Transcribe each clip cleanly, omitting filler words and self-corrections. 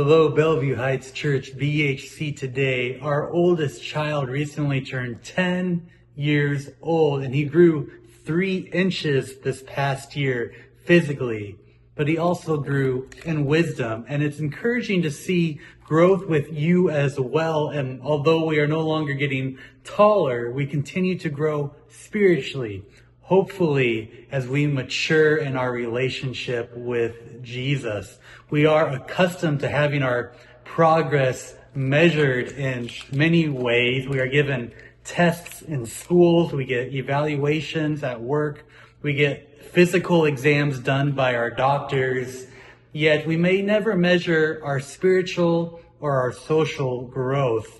Hello, Bellevue Heights Church, BHC today. Our oldest child recently turned 10 years old, and he grew 3 inches this past year physically, but he also grew in wisdom. And it's encouraging to see growth with you as well. And although we are no longer getting taller, we continue to grow spiritually. Hopefully, as we mature in our relationship with Jesus, we are accustomed to having our progress measured in many ways. We are given tests in schools, we get evaluations at work, we get physical exams done by our doctors, yet we may never measure our spiritual or our social growth.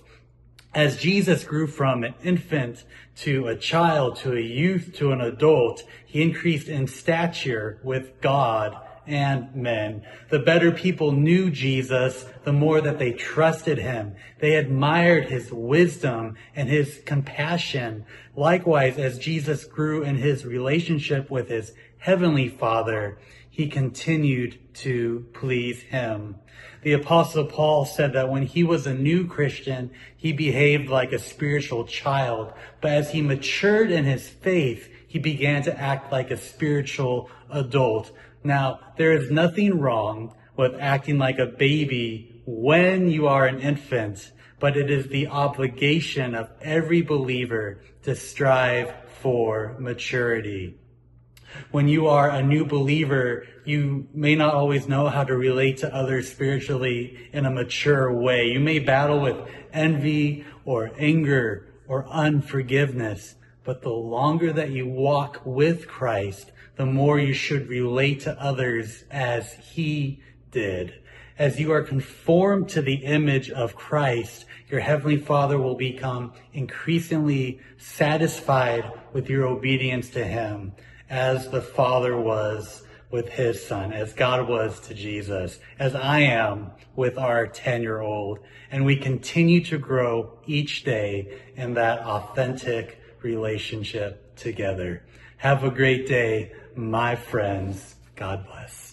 As Jesus grew from an infant to a child, to a youth, to an adult, he increased in stature with God and men. The better people knew Jesus, the more that they trusted him. They admired his wisdom and his compassion. Likewise, as Jesus grew in his relationship with his heavenly Father, he continued to please him. The Apostle Paul said that when he was a new Christian, he behaved like a spiritual child. But as he matured in his faith, he began to act like a spiritual adult. Now, there is nothing wrong with acting like a baby when you are an infant, but it is the obligation of every believer to strive for maturity. When you are a new believer, you may not always know how to relate to others spiritually in a mature way. You may battle with envy or anger or unforgiveness, but the longer that you walk with Christ, the more you should relate to others as he did. As you are conformed to the image of Christ, your Heavenly Father will become increasingly satisfied with your obedience to him, as the Father was with his Son, as God was to Jesus, as I am with our 10-year-old. And we continue to grow each day in that authentic relationship together. Have a great day, my friends. God bless.